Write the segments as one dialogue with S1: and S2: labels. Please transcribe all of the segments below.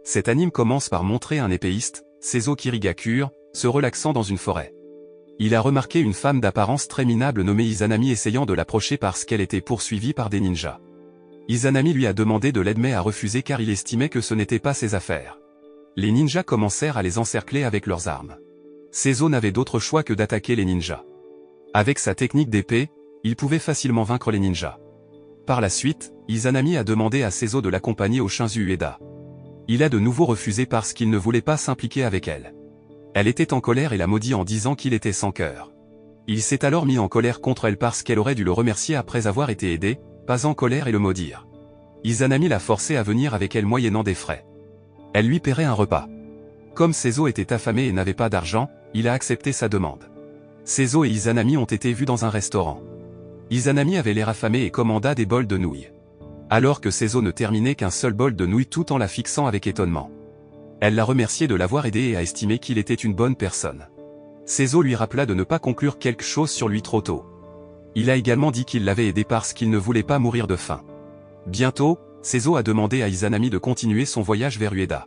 S1: Cet anime commence par montrer un épéiste, Seizo Kirigakure, se relaxant dans une forêt. Il a remarqué une femme d'apparence très minable nommée Izanami essayant de l'approcher parce qu'elle était poursuivie par des ninjas. Izanami lui a demandé de l'aide mais a refusé car il estimait que ce n'était pas ses affaires. Les ninjas commencèrent à les encercler avec leurs armes. Seizo n'avait d'autre choix que d'attaquer les ninjas. Avec sa technique d'épée, il pouvait facilement vaincre les ninjas. Par la suite, Izanami a demandé à Seizo de l'accompagner au Shinzu Ueda. Il a de nouveau refusé parce qu'il ne voulait pas s'impliquer avec elle. Elle était en colère et l'a maudit en disant qu'il était sans cœur. Il s'est alors mis en colère contre elle parce qu'elle aurait dû le remercier après avoir été aidé, pas en colère et le maudire. Izanami l'a forcé à venir avec elle moyennant des frais. Elle lui paierait un repas. Comme Seizo était affamé et n'avait pas d'argent, il a accepté sa demande. Seizo et Izanami ont été vus dans un restaurant. Izanami avait l'air affamé et commanda des bols de nouilles. Alors que Seizo ne terminait qu'un seul bol de nouilles tout en la fixant avec étonnement. Elle l'a remercié de l'avoir aidé et a estimé qu'il était une bonne personne. Seizo lui rappela de ne pas conclure quelque chose sur lui trop tôt. Il a également dit qu'il l'avait aidé parce qu'il ne voulait pas mourir de faim. Bientôt, Seizo a demandé à Izanami de continuer son voyage vers Ueda.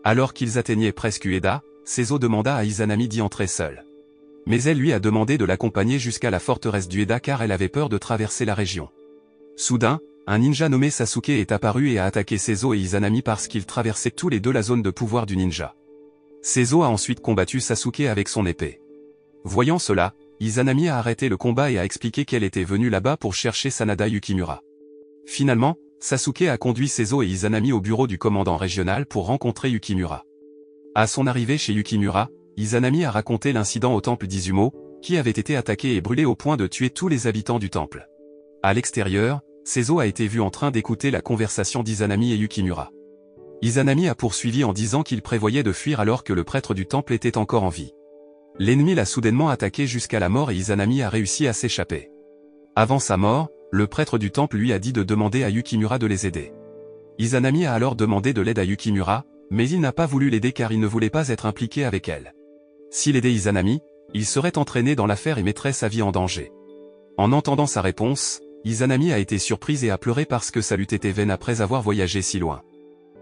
S1: Alors qu'ils atteignaient presque Ueda, Seizo demanda à Izanami d'y entrer seule. Mais elle lui a demandé de l'accompagner jusqu'à la forteresse d'Ueda car elle avait peur de traverser la région. Soudain, un ninja nommé Sasuke est apparu et a attaqué Seizo et Izanami parce qu'ils traversaient tous les deux la zone de pouvoir du ninja. Seizo a ensuite combattu Sasuke avec son épée. Voyant cela, Izanami a arrêté le combat et a expliqué qu'elle était venue là-bas pour chercher Sanada Yukimura. Finalement, Sasuke a conduit Seizo et Izanami au bureau du commandant régional pour rencontrer Yukimura. À son arrivée chez Yukimura, Izanami a raconté l'incident au temple d'Izumo, qui avait été attaqué et brûlé au point de tuer tous les habitants du temple. À l'extérieur, Seizo a été vu en train d'écouter la conversation d'Izanami et Yukimura. Izanami a poursuivi en disant qu'il prévoyait de fuir alors que le prêtre du temple était encore en vie. L'ennemi l'a soudainement attaqué jusqu'à la mort et Izanami a réussi à s'échapper. Avant sa mort, le prêtre du temple lui a dit de demander à Yukimura de les aider. Izanami a alors demandé de l'aide à Yukimura, mais il n'a pas voulu l'aider car il ne voulait pas être impliqué avec elle. S'il aidait Izanami, il serait entraîné dans l'affaire et mettrait sa vie en danger. En entendant sa réponse, Izanami a été surprise et a pleuré parce que sa lutte était vaine après avoir voyagé si loin.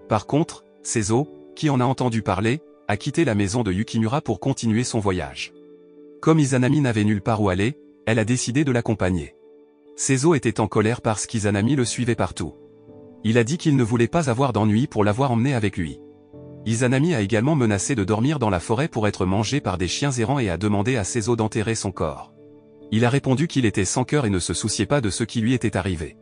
S1: Par contre, Seizo, qui en a entendu parler, a quitté la maison de Yukimura pour continuer son voyage. Comme Izanami n'avait nulle part où aller, elle a décidé de l'accompagner. Seizo était en colère parce qu'Izanami le suivait partout. Il a dit qu'il ne voulait pas avoir d'ennui pour l'avoir emmené avec lui. Izanami a également menacé de dormir dans la forêt pour être mangé par des chiens errants et a demandé à Seizo d'enterrer son corps. Il a répondu qu'il était sans cœur et ne se souciait pas de ce qui lui était arrivé.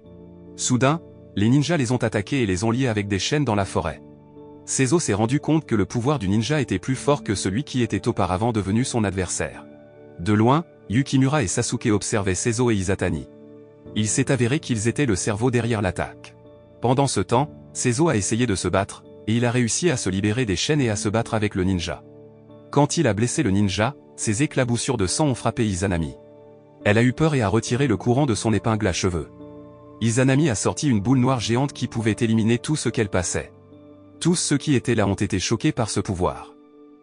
S1: Soudain, les ninjas les ont attaqués et les ont liés avec des chaînes dans la forêt. Seizo s'est rendu compte que le pouvoir du ninja était plus fort que celui qui était auparavant devenu son adversaire. De loin, Yukimura et Sasuke observaient Seizo et Izatani. Il s'est avéré qu'ils étaient le cerveau derrière l'attaque. Pendant ce temps, Seizo a essayé de se battre, et il a réussi à se libérer des chaînes et à se battre avec le ninja. Quand il a blessé le ninja, ses éclaboussures de sang ont frappé Izanami. Elle a eu peur et a retiré le courant de son épingle à cheveux. Izanami a sorti une boule noire géante qui pouvait éliminer tout ce qu'elle passait. Tous ceux qui étaient là ont été choqués par ce pouvoir.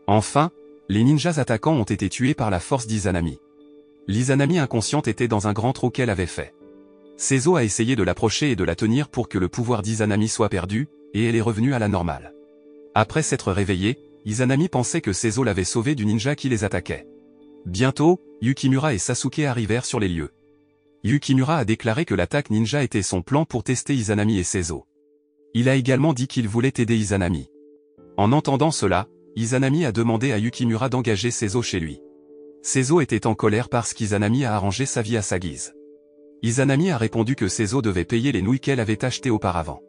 S1: Enfin, les ninjas attaquants ont été tués par la force d'Izanami. L'Izanami inconsciente était dans un grand trou qu'elle avait fait. Seizo a essayé de l'approcher et de la tenir pour que le pouvoir d'Izanami soit perdu, et elle est revenue à la normale. Après s'être réveillée, Izanami pensait que Seizo l'avait sauvée du ninja qui les attaquait. Bientôt, Yukimura et Sasuke arrivèrent sur les lieux. Yukimura a déclaré que l'attaque ninja était son plan pour tester Izanami et Seizo. Il a également dit qu'il voulait aider Izanami. En entendant cela, Izanami a demandé à Yukimura d'engager Seizo chez lui. Seizo était en colère parce qu'Izanami a arrangé sa vie à sa guise. Izanami a répondu que Seizo devait payer les nouilles qu'elle avait achetées auparavant.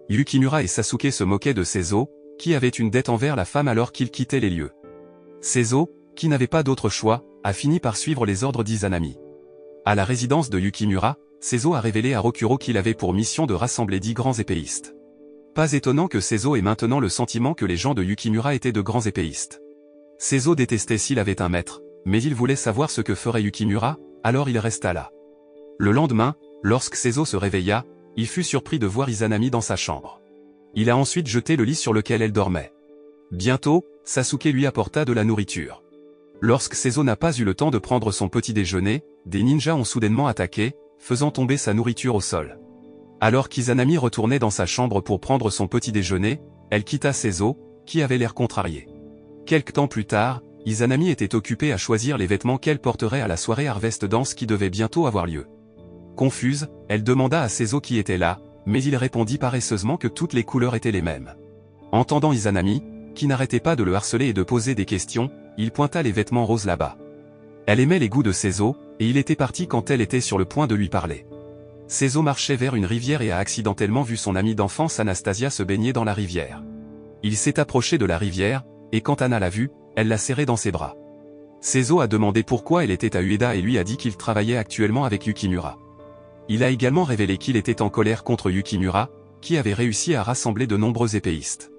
S1: Yukimura et Sasuke se moquaient de Seizo, qui avait une dette envers la femme alors qu'il quittait les lieux. Seizo, qui n'avait pas d'autre choix, a fini par suivre les ordres d'Izanami. À la résidence de Yukimura, Seizo a révélé à Rokuro qu'il avait pour mission de rassembler 10 grands épéistes. Pas étonnant que Seizo ait maintenant le sentiment que les gens de Yukimura étaient de grands épéistes. Seizo détestait s'il avait un maître, mais il voulait savoir ce que ferait Yukimura, alors il resta là. Le lendemain, lorsque Seizo se réveilla, il fut surpris de voir Izanami dans sa chambre. Il a ensuite jeté le lit sur lequel elle dormait. Bientôt, Sasuke lui apporta de la nourriture. Lorsque Seizo n'a pas eu le temps de prendre son petit déjeuner, des ninjas ont soudainement attaqué, faisant tomber sa nourriture au sol. Alors qu'Izanami retournait dans sa chambre pour prendre son petit déjeuner, elle quitta Seizo, qui avait l'air contrarié. Quelque temps plus tard, Izanami était occupée à choisir les vêtements qu'elle porterait à la soirée Harvest Dance qui devait bientôt avoir lieu. Confuse, elle demanda à Seizo qui était là, mais il répondit paresseusement que toutes les couleurs étaient les mêmes. Entendant Izanami, qui n'arrêtait pas de le harceler et de poser des questions, il pointa les vêtements roses là-bas. Elle aimait les goûts de Seizo, et il était parti quand elle était sur le point de lui parler. Seizo marchait vers une rivière et a accidentellement vu son amie d'enfance Anastasia se baigner dans la rivière. Il s'est approché de la rivière, et quand Anna l'a vue, elle l'a serré dans ses bras. Seizo a demandé pourquoi elle était à Ueda et lui a dit qu'il travaillait actuellement avec Yukimura. Il a également révélé qu'il était en colère contre Yukimura, qui avait réussi à rassembler de nombreux épéistes.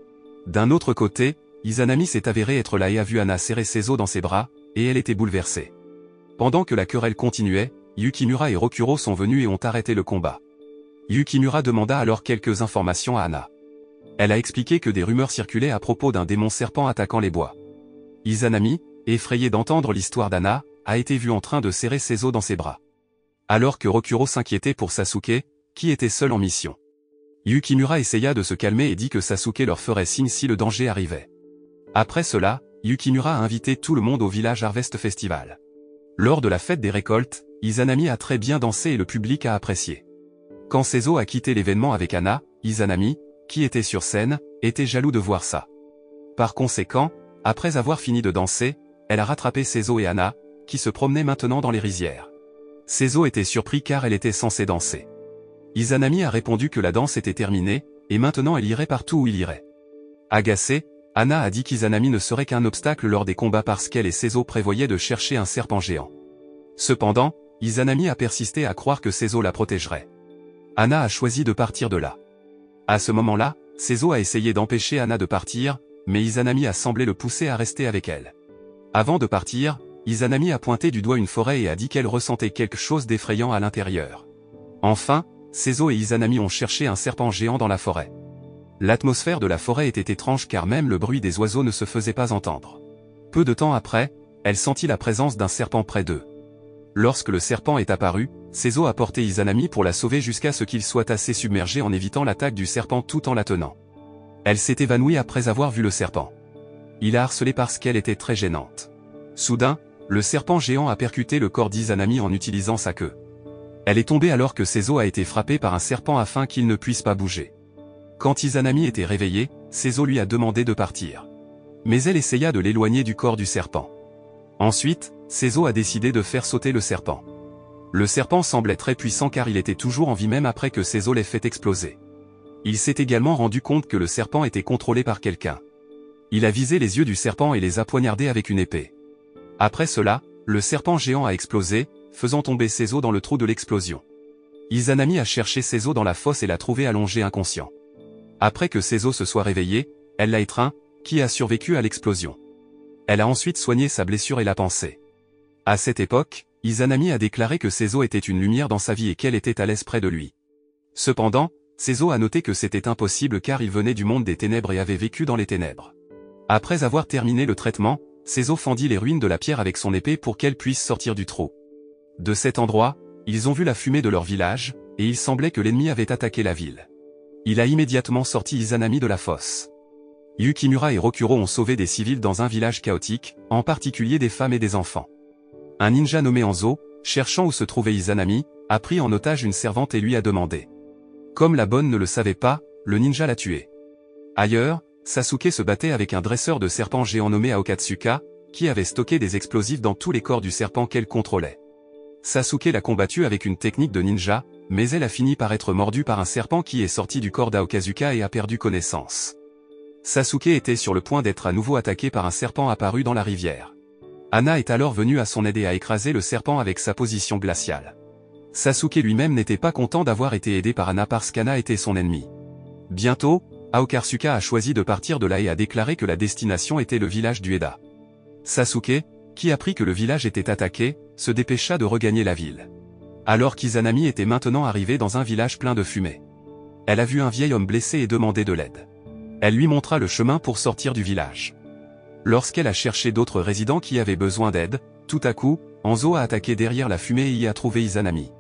S1: D'un autre côté, Izanami s'est avéré être là et a vu Anna serrer Seizo dans ses bras, et elle était bouleversée. Pendant que la querelle continuait, Yukimura et Rokuro sont venus et ont arrêté le combat. Yukimura demanda alors quelques informations à Anna. Elle a expliqué que des rumeurs circulaient à propos d'un démon serpent attaquant les bois. Izanami, effrayée d'entendre l'histoire d'Anna, a été vue en train de serrer Seizo dans ses bras. Alors que Rokuro s'inquiétait pour Sasuke, qui était seul en mission. Yukimura essaya de se calmer et dit que Sasuke leur ferait signe si le danger arrivait. Après cela, Yukimura a invité tout le monde au village Harvest Festival. Lors de la fête des récoltes, Izanami a très bien dansé et le public a apprécié. Quand Seizo a quitté l'événement avec Anna, Izanami, qui était sur scène, était jaloux de voir ça. Par conséquent, après avoir fini de danser, elle a rattrapé Seizo et Anna, qui se promenaient maintenant dans les rizières. Seizo était surpris car elle était censée danser. Izanami a répondu que la danse était terminée, et maintenant elle irait partout où il irait. Agacée, Anna a dit qu'Izanami ne serait qu'un obstacle lors des combats parce qu'elle et Seizo prévoyaient de chercher un serpent géant. Cependant, Izanami a persisté à croire que Seizo la protégerait. Anna a choisi de partir de là. À ce moment-là, Seizo a essayé d'empêcher Anna de partir, mais Izanami a semblé le pousser à rester avec elle. Avant de partir, Izanami a pointé du doigt une forêt et a dit qu'elle ressentait quelque chose d'effrayant à l'intérieur. Enfin, Seizo et Izanami ont cherché un serpent géant dans la forêt. L'atmosphère de la forêt était étrange car même le bruit des oiseaux ne se faisait pas entendre. Peu de temps après, elle sentit la présence d'un serpent près d'eux. Lorsque le serpent est apparu, Seizo a porté Izanami pour la sauver jusqu'à ce qu'il soit assez submergé en évitant l'attaque du serpent tout en la tenant. Elle s'est évanouie après avoir vu le serpent. Il a harcelé parce qu'elle était très gênante. Soudain, le serpent géant a percuté le corps d'Izanami en utilisant sa queue. Elle est tombée alors que Seizo a été frappé par un serpent afin qu'il ne puisse pas bouger. Quand Izanami était réveillée, Seizo lui a demandé de partir. Mais elle essaya de l'éloigner du corps du serpent. Ensuite, Seizo a décidé de faire sauter le serpent. Le serpent semblait très puissant car il était toujours en vie même après que Seizo l'ait fait exploser. Il s'est également rendu compte que le serpent était contrôlé par quelqu'un. Il a visé les yeux du serpent et les a poignardés avec une épée. Après cela, le serpent géant a explosé, faisant tomber Seizo dans le trou de l'explosion. Izanami a cherché Seizo dans la fosse et l'a trouvé allongé inconscient. Après que Seizo se soit réveillé, elle l'a étreint, qui a survécu à l'explosion. Elle a ensuite soigné sa blessure et l'a pansé. À cette époque, Izanami a déclaré que Seizo était une lumière dans sa vie et qu'elle était à l'aise près de lui. Cependant, Seizo a noté que c'était impossible car il venait du monde des ténèbres et avait vécu dans les ténèbres. Après avoir terminé le traitement, Seizo fendit les ruines de la pierre avec son épée pour qu'elle puisse sortir du trou. De cet endroit, ils ont vu la fumée de leur village, et il semblait que l'ennemi avait attaqué la ville. Il a immédiatement sorti Izanami de la fosse. Yukimura et Rokuro ont sauvé des civils dans un village chaotique, en particulier des femmes et des enfants. Un ninja nommé Hanzo, cherchant où se trouvait Izanami, a pris en otage une servante et lui a demandé. Comme la bonne ne le savait pas, le ninja l'a tuée. Ailleurs, Sasuke se battait avec un dresseur de serpents géant nommé Aokatsuka, qui avait stocké des explosifs dans tous les corps du serpent qu'elle contrôlait. Sasuke l'a combattu avec une technique de ninja, mais elle a fini par être mordue par un serpent qui est sorti du corps d'Aokatsuka et a perdu connaissance. Sasuke était sur le point d'être à nouveau attaqué par un serpent apparu dans la rivière. Anna est alors venue à son aide et a écrasé le serpent avec sa position glaciale. Sasuke lui-même n'était pas content d'avoir été aidé par Anna parce qu'Anna était son ennemi. Bientôt, Aokatsuka a choisi de partir de là et a déclaré que la destination était le village d'Ueda. Sasuke, qui apprit que le village était attaqué, se dépêcha de regagner la ville. Alors qu'Izanami était maintenant arrivée dans un village plein de fumée. Elle a vu un vieil homme blessé et demandé de l'aide. Elle lui montra le chemin pour sortir du village. Lorsqu'elle a cherché d'autres résidents qui avaient besoin d'aide, tout à coup, Hanzo a attaqué derrière la fumée et y a trouvé Izanami.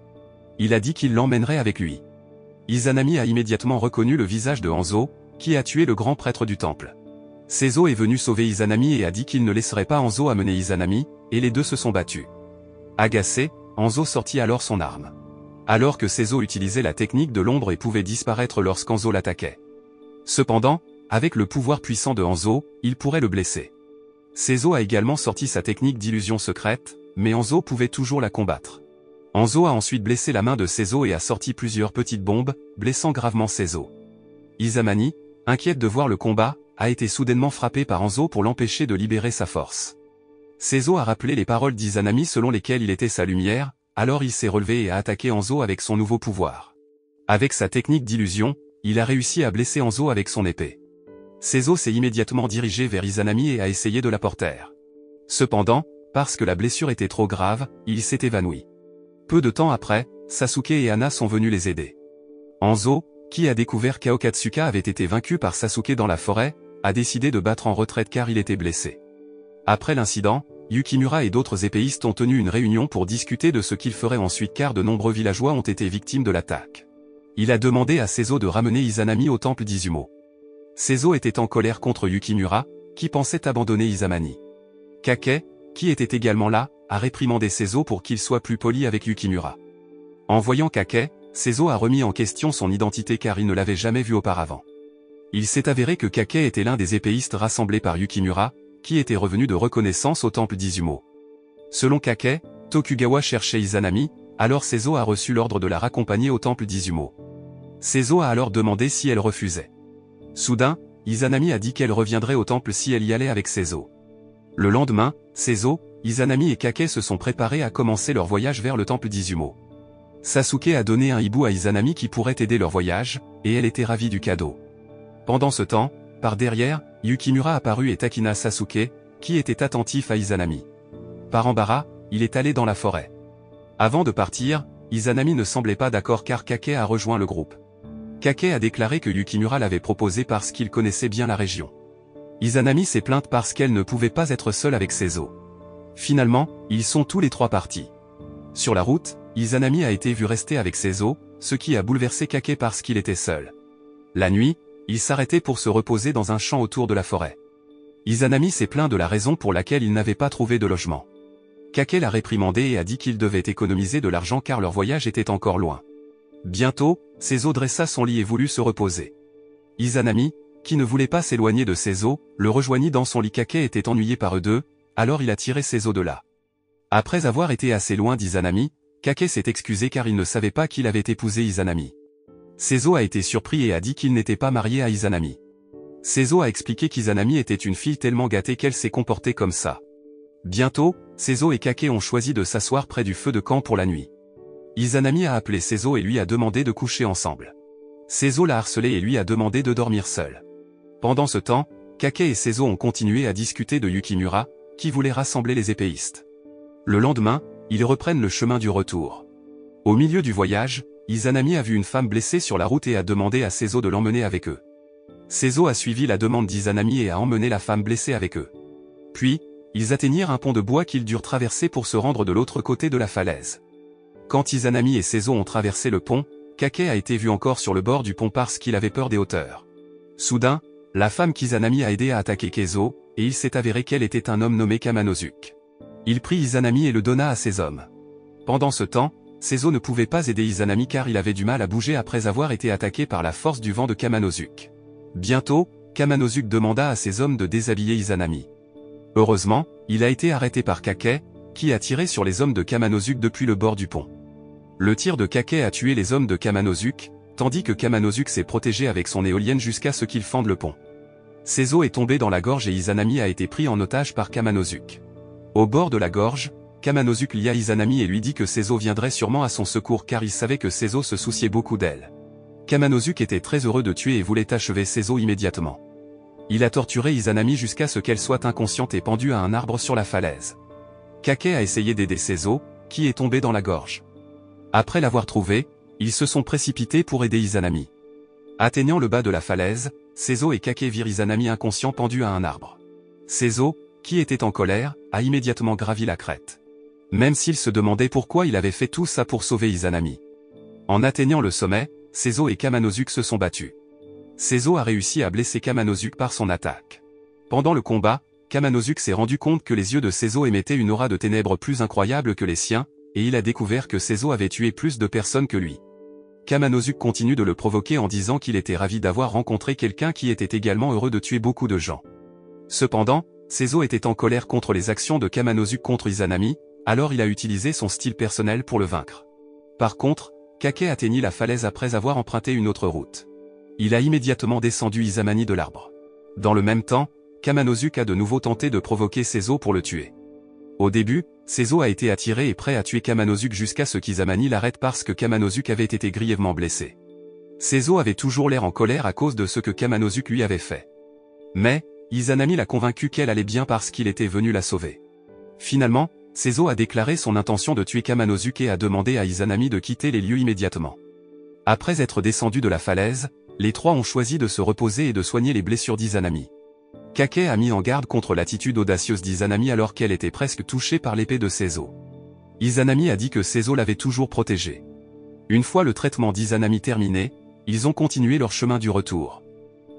S1: Il a dit qu'il l'emmènerait avec lui. Izanami a immédiatement reconnu le visage de Hanzo, qui a tué le grand prêtre du temple. Seizo est venu sauver Izanami et a dit qu'il ne laisserait pas Hanzo amener Izanami, et les deux se sont battus. Agacé, Hanzo sortit alors son arme. Alors que Seizo utilisait la technique de l'ombre et pouvait disparaître lorsqu'Hanzo l'attaquait. Cependant, avec le pouvoir puissant de Hanzo, il pourrait le blesser. Seizo a également sorti sa technique d'illusion secrète, mais Hanzo pouvait toujours la combattre. Hanzo a ensuite blessé la main de Seizo et a sorti plusieurs petites bombes, blessant gravement Seizo. Izanami, inquiète de voir le combat, a été soudainement frappé par Hanzo pour l'empêcher de libérer sa force. Seizo a rappelé les paroles d'Izanami selon lesquelles il était sa lumière, alors il s'est relevé et a attaqué Hanzo avec son nouveau pouvoir. Avec sa technique d'illusion, il a réussi à blesser Hanzo avec son épée. Seizo s'est immédiatement dirigé vers Izanami et a essayé de la porter. Cependant, parce que la blessure était trop grave, il s'est évanoui. Peu de temps après, Sasuke et Hana sont venus les aider. Hanzo, qui a découvert qu'Aokatsuka avait été vaincu par Sasuke dans la forêt, a décidé de battre en retraite car il était blessé. Après l'incident, Yukimura et d'autres épéistes ont tenu une réunion pour discuter de ce qu'ils feraient ensuite car de nombreux villageois ont été victimes de l'attaque. Il a demandé à Seizo de ramener Izanami au temple d'Izumo. Seizo était en colère contre Yukimura, qui pensait abandonner Izanami. Kake, qui était également là, a réprimandé Seizo pour qu'il soit plus poli avec Yukimura. En voyant Kake, Seizo a remis en question son identité car il ne l'avait jamais vu auparavant. Il s'est avéré que Kake était l'un des épéistes rassemblés par Yukimura, qui était revenu de reconnaissance au temple d'Izumo. Selon Kake, Tokugawa cherchait Izanami, alors Seizo a reçu l'ordre de la raccompagner au temple d'Izumo. Seizo a alors demandé si elle refusait. Soudain, Izanami a dit qu'elle reviendrait au temple si elle y allait avec Seizo. Le lendemain, Seizo, Izanami et Kake se sont préparés à commencer leur voyage vers le temple d'Izumo. Sasuke a donné un hibou à Izanami qui pourrait aider leur voyage, et elle était ravie du cadeau. Pendant ce temps, par derrière, Yukimura apparut et taquina Sasuke, qui était attentif à Izanami. Par embarras, il est allé dans la forêt. Avant de partir, Izanami ne semblait pas d'accord car Kake a rejoint le groupe. Kake a déclaré que Yukimura l'avait proposé parce qu'il connaissait bien la région. Izanami s'est plainte parce qu'elle ne pouvait pas être seule avec Seizo. Finalement, ils sont tous les trois partis. Sur la route, Izanami a été vu rester avec Seizo, ce qui a bouleversé Kake parce qu'il était seul. La nuit, il s'arrêtait pour se reposer dans un champ autour de la forêt. Izanami s'est plaint de la raison pour laquelle il n'avait pas trouvé de logement. Kake l'a réprimandé et a dit qu'il devait économiser de l'argent car leur voyage était encore loin. Bientôt, Seizo dressa son lit et voulut se reposer. Izanami, qui ne voulait pas s'éloigner de Seizo, le rejoignit dans son lit. Kake était ennuyé par eux deux, alors il a tiré Seizo de là. Après avoir été assez loin d'Izanami, Kake s'est excusé car il ne savait pas qu'il avait épousé Izanami. Seizo a été surpris et a dit qu'il n'était pas marié à Izanami. Seizo a expliqué qu'Izanami était une fille tellement gâtée qu'elle s'est comportée comme ça. Bientôt, Seizo et Kake ont choisi de s'asseoir près du feu de camp pour la nuit. Izanami a appelé Seizo et lui a demandé de coucher ensemble. Seizo l'a harcelé et lui a demandé de dormir seul. Pendant ce temps, Kake et Seizo ont continué à discuter de Yukimura, qui voulait rassembler les épéistes. Le lendemain, ils reprennent le chemin du retour. Au milieu du voyage, Izanami a vu une femme blessée sur la route et a demandé à Seizo de l'emmener avec eux. Seizo a suivi la demande d'Izanami et a emmené la femme blessée avec eux. Puis, ils atteignirent un pont de bois qu'ils durent traverser pour se rendre de l'autre côté de la falaise. Quand Izanami et Seizo ont traversé le pont, Kake a été vu encore sur le bord du pont parce qu'il avait peur des hauteurs. Soudain, la femme qu'Izanami a aidé à attaquer Keizo, et il s'est avéré qu'elle était un homme nommé Kamanosuke. Il prit Izanami et le donna à ses hommes. Pendant ce temps, Seizo ne pouvait pas aider Izanami car il avait du mal à bouger après avoir été attaqué par la force du vent de Kamanosuke. Bientôt, Kamanosuke demanda à ses hommes de déshabiller Izanami. Heureusement, il a été arrêté par Kake, qui a tiré sur les hommes de Kamanosuke depuis le bord du pont. Le tir de Kake a tué les hommes de Kamanosuke, tandis que Kamanosuke s'est protégé avec son éolienne jusqu'à ce qu'il fende le pont. Seizo est tombé dans la gorge et Izanami a été pris en otage par Kamanosuke. Au bord de la gorge, Kamanosuke lia Izanami et lui dit que Seizo viendrait sûrement à son secours car il savait que Seizo se souciait beaucoup d'elle. Kamanosuke était très heureux de tuer et voulait achever Seizo immédiatement. Il a torturé Izanami jusqu'à ce qu'elle soit inconsciente et pendue à un arbre sur la falaise. Kake a essayé d'aider Seizo, qui est tombé dans la gorge. Après l'avoir trouvé, ils se sont précipités pour aider Izanami. Atteignant le bas de la falaise, Seizo et Kake virent Izanami inconscient pendu à un arbre. Seizo, qui était en colère, a immédiatement gravi la crête. Même s'il se demandait pourquoi il avait fait tout ça pour sauver Izanami. En atteignant le sommet, Seizo et Kamanosuke se sont battus. Seizo a réussi à blesser Kamanosuke par son attaque. Pendant le combat, Kamanosuke s'est rendu compte que les yeux de Seizo émettaient une aura de ténèbres plus incroyable que les siens, et il a découvert que Seizo avait tué plus de personnes que lui. Kamanosuke continue de le provoquer en disant qu'il était ravi d'avoir rencontré quelqu'un qui était également heureux de tuer beaucoup de gens. Cependant, Seizo était en colère contre les actions de Kamanosuke contre Izanami, alors il a utilisé son style personnel pour le vaincre. Par contre, Kake atteignit la falaise après avoir emprunté une autre route. Il a immédiatement descendu Izanami de l'arbre. Dans le même temps, Kamanosuke a de nouveau tenté de provoquer Seizo pour le tuer. Au début, Seizo a été attiré et prêt à tuer Kamanosuke jusqu'à ce qu'Izanami l'arrête parce que Kamanosuke avait été grièvement blessé. Seizo avait toujours l'air en colère à cause de ce que Kamanosuke lui avait fait. Mais, Izanami l'a convaincu qu'elle allait bien parce qu'il était venu la sauver. Finalement, Seizo a déclaré son intention de tuer Kamanosuke et a demandé à Izanami de quitter les lieux immédiatement. Après être descendu de la falaise, les trois ont choisi de se reposer et de soigner les blessures d'Izanami. Kake a mis en garde contre l'attitude audacieuse d'Izanami alors qu'elle était presque touchée par l'épée de Seizo. Izanami a dit que Seizo l'avait toujours protégée. Une fois le traitement d'Izanami terminé, ils ont continué leur chemin du retour.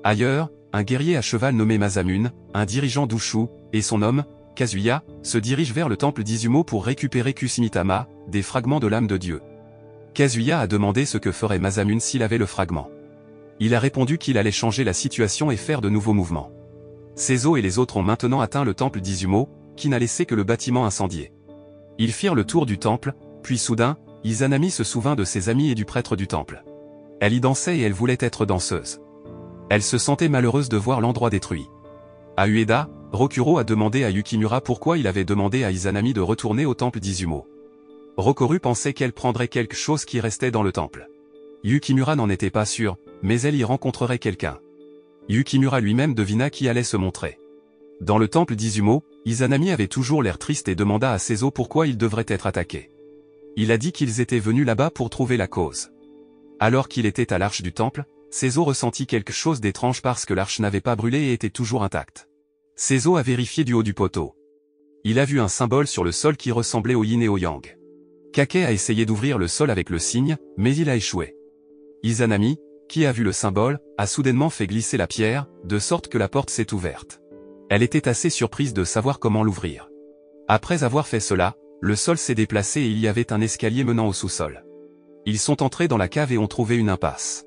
S1: Ailleurs, un guerrier à cheval nommé Masamune, un dirigeant d'Ushu, et son homme, Kazuya, se dirigent vers le temple d'Izumo pour récupérer Kusumitama, des fragments de l'âme de Dieu. Kazuya a demandé ce que ferait Masamune s'il avait le fragment. Il a répondu qu'il allait changer la situation et faire de nouveaux mouvements. Seizo et les autres ont maintenant atteint le temple d'Izumo, qui n'a laissé que le bâtiment incendié. Ils firent le tour du temple, puis soudain, Izanami se souvint de ses amis et du prêtre du temple. Elle y dansait et elle voulait être danseuse. Elle se sentait malheureuse de voir l'endroit détruit. À Ueda, Rokuro a demandé à Yukimura pourquoi il avait demandé à Izanami de retourner au temple d'Izumo. Rokuro pensait qu'elle prendrait quelque chose qui restait dans le temple. Yukimura n'en était pas sûr, mais elle y rencontrerait quelqu'un. Yukimura lui-même devina qui allait se montrer. Dans le temple d'Izumo, Izanami avait toujours l'air triste et demanda à Seizo pourquoi il devrait être attaqué. Il a dit qu'ils étaient venus là-bas pour trouver la cause. Alors qu'il était à l'arche du temple, Seizo ressentit quelque chose d'étrange parce que l'arche n'avait pas brûlé et était toujours intacte. Seizo a vérifié du haut du poteau. Il a vu un symbole sur le sol qui ressemblait au yin et au yang. Kake a essayé d'ouvrir le sol avec le signe, mais il a échoué. Izanami, qui a vu le symbole, a soudainement fait glisser la pierre, de sorte que la porte s'est ouverte. Elle était assez surprise de savoir comment l'ouvrir. Après avoir fait cela, le sol s'est déplacé et il y avait un escalier menant au sous-sol. Ils sont entrés dans la cave et ont trouvé une impasse.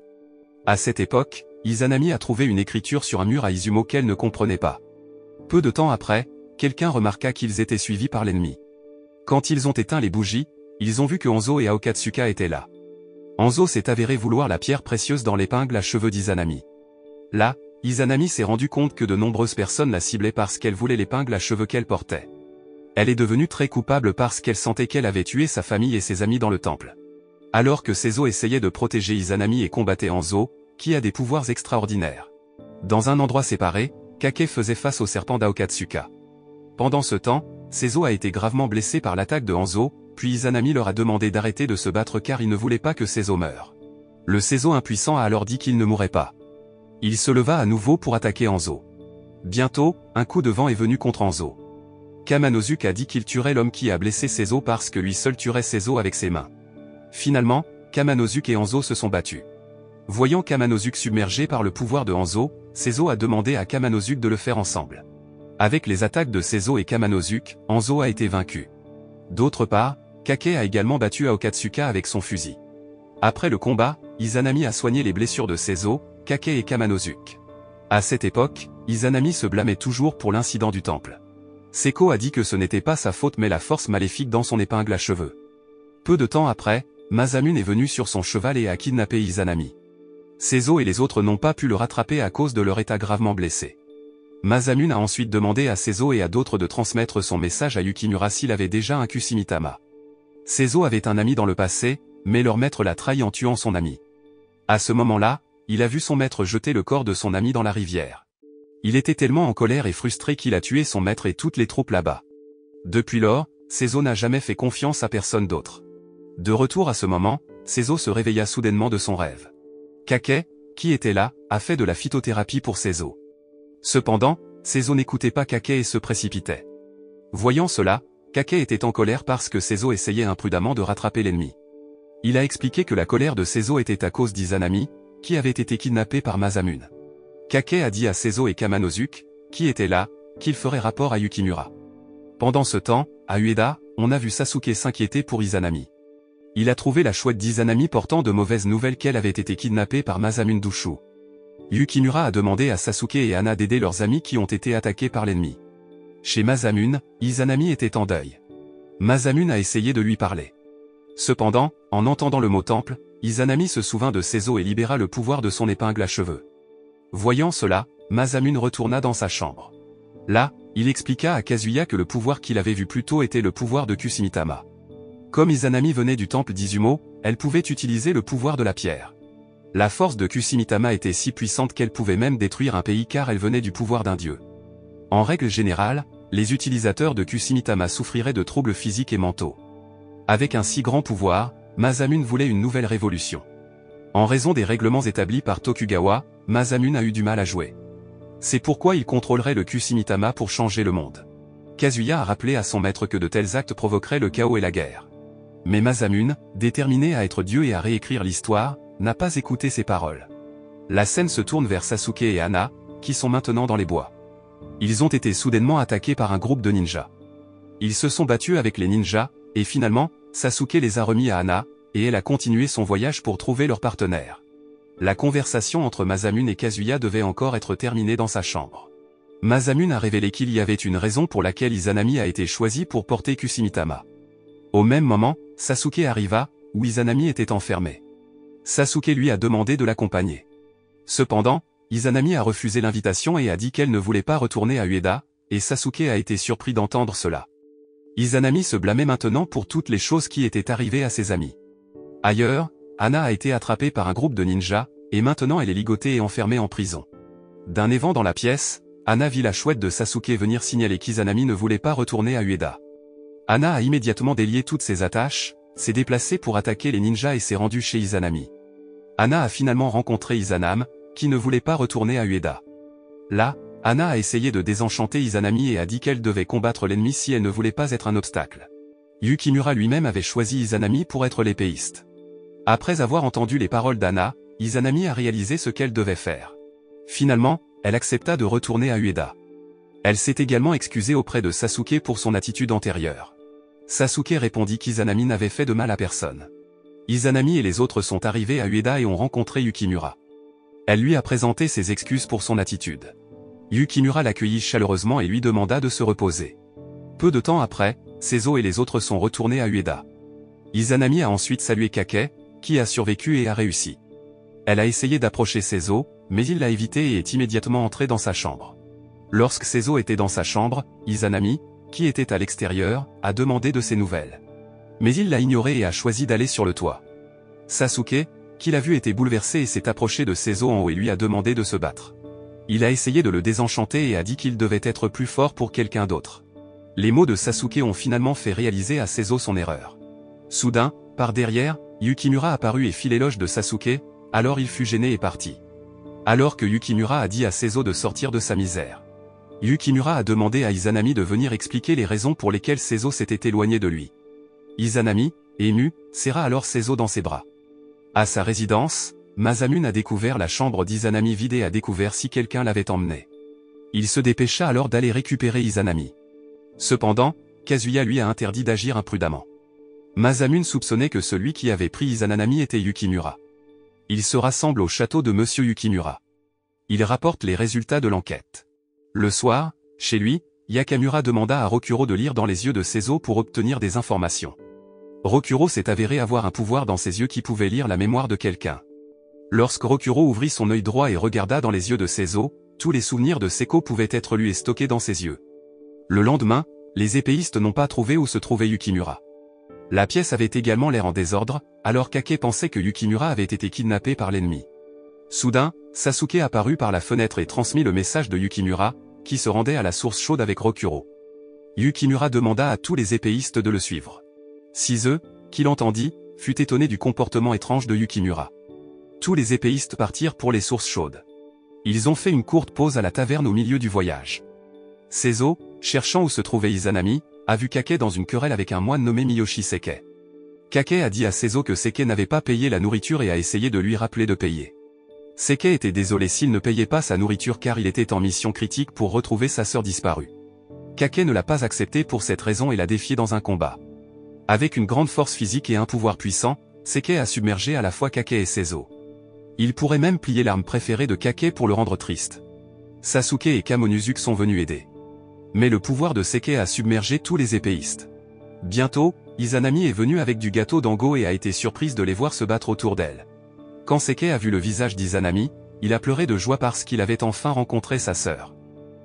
S1: À cette époque, Izanami a trouvé une écriture sur un mur à Izumo qu'elle ne comprenait pas. Peu de temps après, quelqu'un remarqua qu'ils étaient suivis par l'ennemi. Quand ils ont éteint les bougies, ils ont vu que Hanzo et Aokatsuka étaient là. Hanzo s'est avéré vouloir la pierre précieuse dans l'épingle à cheveux d'Izanami. Là, Izanami s'est rendu compte que de nombreuses personnes la ciblaient parce qu'elle voulait l'épingle à cheveux qu'elle portait. Elle est devenue très coupable parce qu'elle sentait qu'elle avait tué sa famille et ses amis dans le temple. Alors que Seizo essayait de protéger Izanami et combattait Hanzo, qui a des pouvoirs extraordinaires. Dans un endroit séparé, Kake faisait face au serpent d'Aokatsuka. Pendant ce temps, Seizo a été gravement blessé par l'attaque de Hanzo, puis Izanami leur a demandé d'arrêter de se battre car il ne voulait pas que Seizo meure. Le Seizo impuissant a alors dit qu'il ne mourrait pas. Il se leva à nouveau pour attaquer Hanzo. Bientôt, un coup de vent est venu contre Hanzo. Kamanosuke a dit qu'il tuerait l'homme qui a blessé Seizo parce que lui seul tuerait Seizo avec ses mains. Finalement, Kamanosuke et Hanzo se sont battus. Voyant Kamanosuke submergé par le pouvoir de Hanzo, Seizo a demandé à Kamanosuke de le faire ensemble. Avec les attaques de Seizo et Kamanosuke, Hanzo a été vaincu. D'autre part, Kake a également battu Aokatsuka avec son fusil. Après le combat, Izanami a soigné les blessures de Seizo, Kake et Kamanosuke. À cette époque, Izanami se blâmait toujours pour l'incident du temple. Seko a dit que ce n'était pas sa faute mais la force maléfique dans son épingle à cheveux. Peu de temps après, Masamune est venu sur son cheval et a kidnappé Izanami. Seizo et les autres n'ont pas pu le rattraper à cause de leur état gravement blessé. Masamune a ensuite demandé à Seizo et à d'autres de transmettre son message à Yukimura s'il avait déjà un Kusumitama. Seizo avait un ami dans le passé, mais leur maître l'a trahi en tuant son ami. À ce moment-là, il a vu son maître jeter le corps de son ami dans la rivière. Il était tellement en colère et frustré qu'il a tué son maître et toutes les troupes là-bas. Depuis lors, Seizo n'a jamais fait confiance à personne d'autre. De retour à ce moment, Seizo se réveilla soudainement de son rêve. Kake, qui était là, a fait de la phytothérapie pour Seizo. Cependant, Seizo n'écoutait pas Kake et se précipitait. Voyant cela, Kake était en colère parce que Seizo essayait imprudemment de rattraper l'ennemi. Il a expliqué que la colère de Seizo était à cause d'Izanami, qui avait été kidnappé par Masamune. Kake a dit à Seizo et Kamanosuke, qui étaient là, qu'il ferait rapport à Yukimura. Pendant ce temps, à Ueda, on a vu Sasuke s'inquiéter pour Izanami. Il a trouvé la chouette d'Izanami portant de mauvaises nouvelles qu'elle avait été kidnappée par Masamune Dushu. Yukimura a demandé à Sasuke et Hana d'aider leurs amis qui ont été attaqués par l'ennemi. Chez Masamune, Izanami était en deuil. Masamune a essayé de lui parler. Cependant, en entendant le mot temple, Izanami se souvint de Seizo et libéra le pouvoir de son épingle à cheveux. Voyant cela, Masamune retourna dans sa chambre. Là, il expliqua à Kazuya que le pouvoir qu'il avait vu plus tôt était le pouvoir de Kushimitama. Comme Izanami venait du temple d'Izumo, elle pouvait utiliser le pouvoir de la pierre. La force de Kushimitama était si puissante qu'elle pouvait même détruire un pays car elle venait du pouvoir d'un dieu. En règle générale, les utilisateurs de Kushimitama souffriraient de troubles physiques et mentaux. Avec un si grand pouvoir, Masamune voulait une nouvelle révolution. En raison des règlements établis par Tokugawa, Masamune a eu du mal à jouer. C'est pourquoi il contrôlerait le Kushimitama pour changer le monde. Kazuya a rappelé à son maître que de tels actes provoqueraient le chaos et la guerre. Mais Masamune, déterminé à être Dieu et à réécrire l'histoire, n'a pas écouté ses paroles. La scène se tourne vers Sasuke et Hana, qui sont maintenant dans les bois. Ils ont été soudainement attaqués par un groupe de ninjas. Ils se sont battus avec les ninjas, et finalement, Sasuke les a remis à Hana, et elle a continué son voyage pour trouver leur partenaire. La conversation entre Masamune et Kazuya devait encore être terminée dans sa chambre. Masamune a révélé qu'il y avait une raison pour laquelle Izanami a été choisi pour porter Kushimitama. Au même moment, Sasuke arriva, où Izanami était enfermé. Sasuke lui a demandé de l'accompagner. Cependant, Izanami a refusé l'invitation et a dit qu'elle ne voulait pas retourner à Ueda, et Sasuke a été surpris d'entendre cela. Izanami se blâmait maintenant pour toutes les choses qui étaient arrivées à ses amis. Ailleurs, Hana a été attrapée par un groupe de ninjas, et maintenant elle est ligotée et enfermée en prison. D'un évent dans la pièce, Hana vit la chouette de Sasuke venir signaler qu'Izanami ne voulait pas retourner à Ueda. Hana a immédiatement délié toutes ses attaches, s'est déplacée pour attaquer les ninjas et s'est rendue chez Izanami. Hana a finalement rencontré Izanam, qui ne voulait pas retourner à Ueda. Là, Hana a essayé de désenchanter Izanami et a dit qu'elle devait combattre l'ennemi si elle ne voulait pas être un obstacle. Yukimura lui-même avait choisi Izanami pour être l'épéiste. Après avoir entendu les paroles d'Hana, Izanami a réalisé ce qu'elle devait faire. Finalement, elle accepta de retourner à Ueda. Elle s'est également excusée auprès de Sasuke pour son attitude antérieure. Sasuke répondit qu'Izanami n'avait fait de mal à personne. Izanami et les autres sont arrivés à Ueda et ont rencontré Yukimura. Elle lui a présenté ses excuses pour son attitude. Yukimura l'accueillit chaleureusement et lui demanda de se reposer. Peu de temps après, Seizo et les autres sont retournés à Ueda. Izanami a ensuite salué Kake, qui a survécu et a réussi. Elle a essayé d'approcher Seizo, mais il l'a évité et est immédiatement entré dans sa chambre. Lorsque Seizo était dans sa chambre, Izanami, qui était à l'extérieur, a demandé de ses nouvelles. Mais il l'a ignoré et a choisi d'aller sur le toit. Sasuke, qui l'a vu, était bouleversé et s'est approché de Seizo en haut et lui a demandé de se battre. Il a essayé de le désenchanter et a dit qu'il devait être plus fort pour quelqu'un d'autre. Les mots de Sasuke ont finalement fait réaliser à Seizo son erreur. Soudain, par derrière, Yukimura apparut et fit l'éloge de Sasuke, alors il fut gêné et parti. Alors que Yukimura a dit à Seizo de sortir de sa misère. Yukimura a demandé à Izanami de venir expliquer les raisons pour lesquelles Seizo s'était éloigné de lui. Izanami, ému, serra alors Seizo dans ses bras. À sa résidence, Masamune a découvert la chambre d'Izanami vide et a découvert si quelqu'un l'avait emmené. Il se dépêcha alors d'aller récupérer Izanami. Cependant, Kazuya lui a interdit d'agir imprudemment. Masamune soupçonnait que celui qui avait pris Izanami était Yukimura. Il se rassemble au château de Monsieur Yukimura. Il rapporte les résultats de l'enquête. Le soir, chez lui, Yakamura demanda à Rokuro de lire dans les yeux de Seizo pour obtenir des informations. Rokuro s'est avéré avoir un pouvoir dans ses yeux qui pouvait lire la mémoire de quelqu'un. Lorsque Rokuro ouvrit son œil droit et regarda dans les yeux de Seizo, tous les souvenirs de Seko pouvaient être lus et stockés dans ses yeux. Le lendemain, les épéistes n'ont pas trouvé où se trouvait Yukimura. La pièce avait également l'air en désordre, alors Kake pensait que Yukimura avait été kidnappé par l'ennemi. Soudain, Sasuke apparut par la fenêtre et transmit le message de Yukimura, qui se rendait à la source chaude avec Rokuro. Yukimura demanda à tous les épéistes de le suivre. Size, qui l'entendit, fut étonné du comportement étrange de Yukimura. Tous les épéistes partirent pour les sources chaudes. Ils ont fait une courte pause à la taverne au milieu du voyage. Seizo, cherchant où se trouvait Izanami, a vu Kake dans une querelle avec un moine nommé Miyoshi Seke. Kake a dit à Seizo que Seke n'avait pas payé la nourriture et a essayé de lui rappeler de payer. Seke était désolé s'il ne payait pas sa nourriture car il était en mission critique pour retrouver sa sœur disparue. Kake ne l'a pas accepté pour cette raison et l'a défié dans un combat. Avec une grande force physique et un pouvoir puissant, Seke a submergé à la fois Kake et Seizo. Il pourrait même plier l'arme préférée de Kake pour le rendre triste. Sasuke et Kamonosuke sont venus aider. Mais le pouvoir de Seke a submergé tous les épéistes. Bientôt, Izanami est venue avec du gâteau d'Ango et a été surprise de les voir se battre autour d'elle. Quand Seke a vu le visage d'Izanami, il a pleuré de joie parce qu'il avait enfin rencontré sa sœur.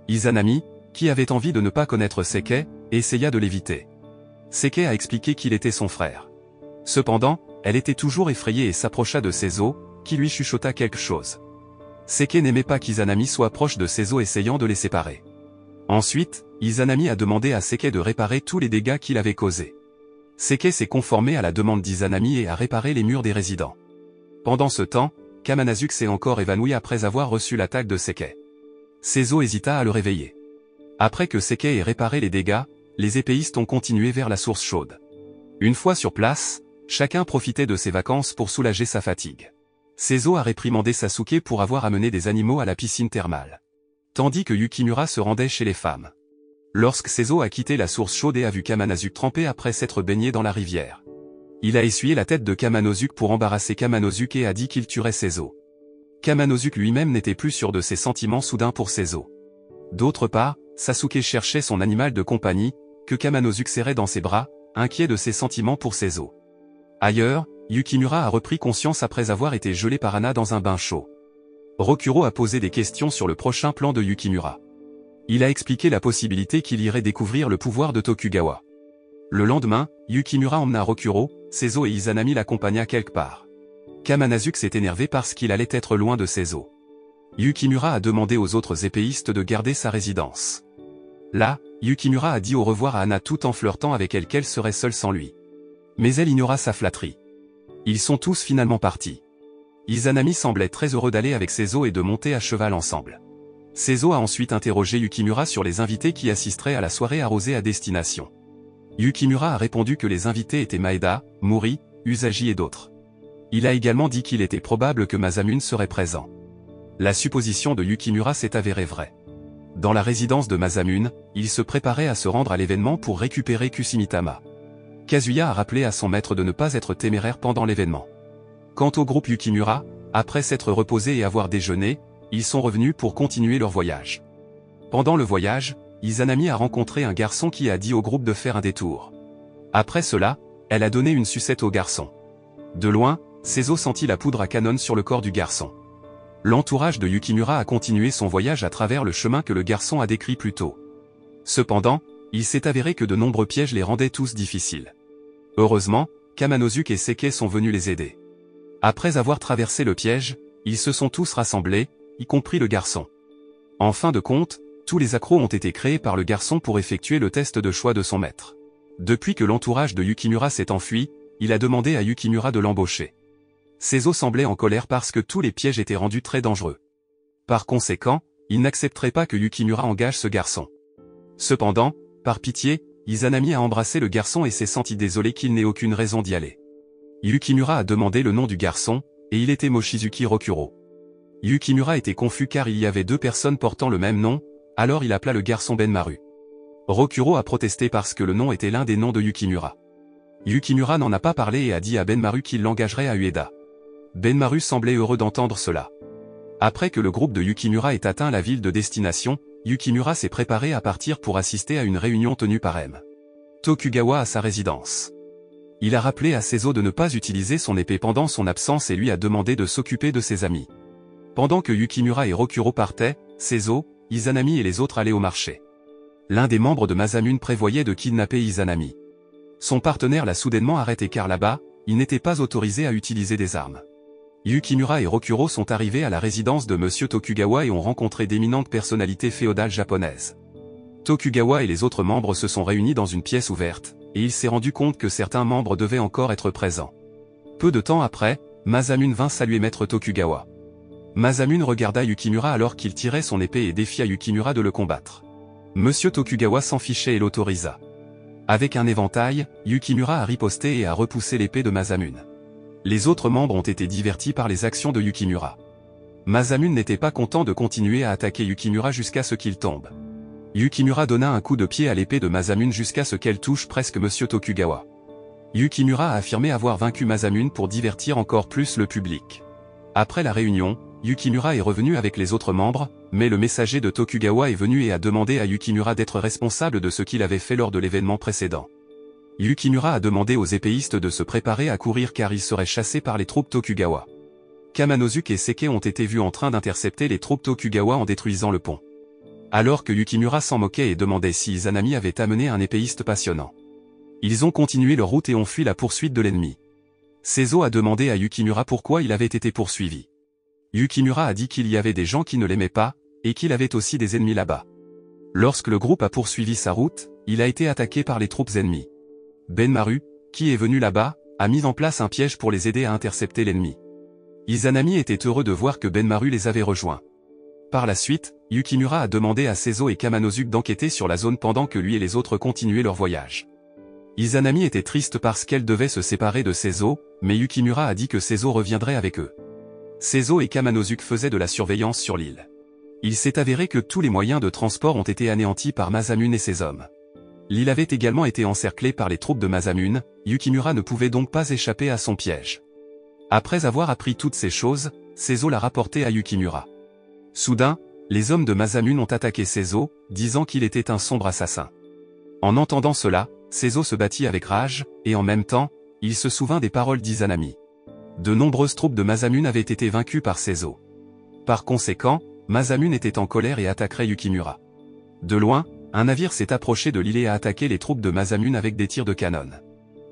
S1: Izanami, qui avait envie de ne pas connaître Seke, essaya de l'éviter. Seke a expliqué qu'il était son frère. Cependant, elle était toujours effrayée et s'approcha de Seizo, qui lui chuchota quelque chose. Seke n'aimait pas qu'Izanami soit proche de Seizo essayant de les séparer. Ensuite, Izanami a demandé à Seke de réparer tous les dégâts qu'il avait causés. Seke s'est conformé à la demande d'Izanami et a réparé les murs des résidents. Pendant ce temps, Kamanasuke s'est encore évanoui après avoir reçu l'attaque de Seke. Seizo hésita à le réveiller. Après que Seke ait réparé les dégâts, les épéistes ont continué vers la source chaude. Une fois sur place, chacun profitait de ses vacances pour soulager sa fatigue. Seizo a réprimandé Sasuke pour avoir amené des animaux à la piscine thermale. Tandis que Yukimura se rendait chez les femmes. Lorsque Seizo a quitté la source chaude et a vu Kamanasuke trempé après s'être baigné dans la rivière. Il a essuyé la tête de Kamanasuke pour embarrasser Kamanasuke et a dit qu'il tuerait Seizo. Kamanasuke lui-même n'était plus sûr de ses sentiments soudains pour Seizo. D'autre part, Sasuke cherchait son animal de compagnie, que Kamanasuke serrait dans ses bras, inquiet de ses sentiments pour Seizo. Ailleurs, Yukimura a repris conscience après avoir été gelé par Anna dans un bain chaud. Rokuro a posé des questions sur le prochain plan de Yukimura. Il a expliqué la possibilité qu'il irait découvrir le pouvoir de Tokugawa. Le lendemain, Yukimura emmena Rokuro, Seizo et Izanami l'accompagna quelque part. Kamanasuke s'est énervé parce qu'il allait être loin de Seizo. Yukimura a demandé aux autres épéistes de garder sa résidence. Là, Yukimura a dit au revoir à Anna tout en flirtant avec elle qu'elle serait seule sans lui. Mais elle ignora sa flatterie. Ils sont tous finalement partis. Izanami semblait très heureux d'aller avec Seizo et de monter à cheval ensemble. Seizo a ensuite interrogé Yukimura sur les invités qui assisteraient à la soirée arrosée à destination. Yukimura a répondu que les invités étaient Maeda, Mori, Usagi et d'autres. Il a également dit qu'il était probable que Masamune serait présent. La supposition de Yukimura s'est avérée vraie. Dans la résidence de Masamune, il se préparait à se rendre à l'événement pour récupérer Kushimitama. Kazuya a rappelé à son maître de ne pas être téméraire pendant l'événement. Quant au groupe Yukimura, après s'être reposés et avoir déjeuné, ils sont revenus pour continuer leur voyage. Pendant le voyage, Izanami a rencontré un garçon qui a dit au groupe de faire un détour. Après cela, elle a donné une sucette au garçon. De loin, Seizo sentit la poudre à canon sur le corps du garçon. L'entourage de Yukimura a continué son voyage à travers le chemin que le garçon a décrit plus tôt. Cependant, il s'est avéré que de nombreux pièges les rendaient tous difficiles. Heureusement, Kamanasuke et Seke sont venus les aider. Après avoir traversé le piège, ils se sont tous rassemblés, y compris le garçon. En fin de compte, tous les accros ont été créés par le garçon pour effectuer le test de choix de son maître. Depuis que l'entourage de Yukimura s'est enfui, il a demandé à Yukimura de l'embaucher. Seizo semblait en colère parce que tous les pièges étaient rendus très dangereux. Par conséquent, il n'accepterait pas que Yukimura engage ce garçon. Cependant, par pitié, Izanami a embrassé le garçon et s'est senti désolé qu'il n'ait aucune raison d'y aller. Yukimura a demandé le nom du garçon, et il était Mochizuki Rokuro. Yukimura était confus car il y avait deux personnes portant le même nom, alors il appela le garçon Benmaru. Rokuro a protesté parce que le nom était l'un des noms de Yukimura. Yukimura n'en a pas parlé et a dit à Benmaru qu'il l'engagerait à Ueda. Benmaru semblait heureux d'entendre cela. Après que le groupe de Yukimura ait atteint la ville de destination, Yukimura s'est préparé à partir pour assister à une réunion tenue par M. Tokugawa à sa résidence. Il a rappelé à Seizo de ne pas utiliser son épée pendant son absence et lui a demandé de s'occuper de ses amis. Pendant que Yukimura et Rokuro partaient, Seizo, Izanami et les autres allaient au marché. L'un des membres de Masamune prévoyait de kidnapper Izanami. Son partenaire l'a soudainement arrêté car là-bas, il n'était pas autorisé à utiliser des armes. Yukimura et Rokuro sont arrivés à la résidence de Monsieur Tokugawa et ont rencontré d'éminentes personnalités féodales japonaises. Tokugawa et les autres membres se sont réunis dans une pièce ouverte, et il s'est rendu compte que certains membres devaient encore être présents. Peu de temps après, Masamune vint saluer Maître Tokugawa. Masamune regarda Yukimura alors qu'il tirait son épée et défia Yukimura de le combattre. Monsieur Tokugawa s'en fichait et l'autorisa. Avec un éventail, Yukimura a riposté et a repoussé l'épée de Masamune. Les autres membres ont été divertis par les actions de Yukimura. Masamune n'était pas content de continuer à attaquer Yukimura jusqu'à ce qu'il tombe. Yukimura donna un coup de pied à l'épée de Masamune jusqu'à ce qu'elle touche presque Monsieur Tokugawa. Yukimura a affirmé avoir vaincu Masamune pour divertir encore plus le public. Après la réunion, Yukimura est revenu avec les autres membres, mais le messager de Tokugawa est venu et a demandé à Yukimura d'être responsable de ce qu'il avait fait lors de l'événement précédent. Yukimura a demandé aux épéistes de se préparer à courir car ils seraient chassés par les troupes Tokugawa. Kamanosuke et Seke ont été vus en train d'intercepter les troupes Tokugawa en détruisant le pont. Alors que Yukimura s'en moquait et demandait si Izanami avait amené un épéiste passionnant. Ils ont continué leur route et ont fui la poursuite de l'ennemi. Seizo a demandé à Yukimura pourquoi il avait été poursuivi. Yukimura a dit qu'il y avait des gens qui ne l'aimaient pas, et qu'il avait aussi des ennemis là-bas. Lorsque le groupe a poursuivi sa route, il a été attaqué par les troupes ennemies. Benmaru, qui est venu là-bas, a mis en place un piège pour les aider à intercepter l'ennemi. Izanami était heureux de voir que Benmaru les avait rejoints. Par la suite, Yukimura a demandé à Seizo et Kamanosuke d'enquêter sur la zone pendant que lui et les autres continuaient leur voyage. Izanami était triste parce qu'elle devait se séparer de Seizo, mais Yukimura a dit que Seizo reviendrait avec eux. Seizo et Kamanosuke faisaient de la surveillance sur l'île. Il s'est avéré que tous les moyens de transport ont été anéantis par Masamune et ses hommes. L'île avait également été encerclée par les troupes de Masamune, Yukimura ne pouvait donc pas échapper à son piège. Après avoir appris toutes ces choses, Seizo l'a rapporté à Yukimura. Soudain, les hommes de Masamune ont attaqué Seizo, disant qu'il était un sombre assassin. En entendant cela, Seizo se battit avec rage, et en même temps, il se souvint des paroles d'Izanami. De nombreuses troupes de Masamune avaient été vaincues par Seizo. Par conséquent, Masamune était en colère et attaquerait Yukimura. De loin, un navire s'est approché de l'île et a attaqué les troupes de Masamune avec des tirs de canon.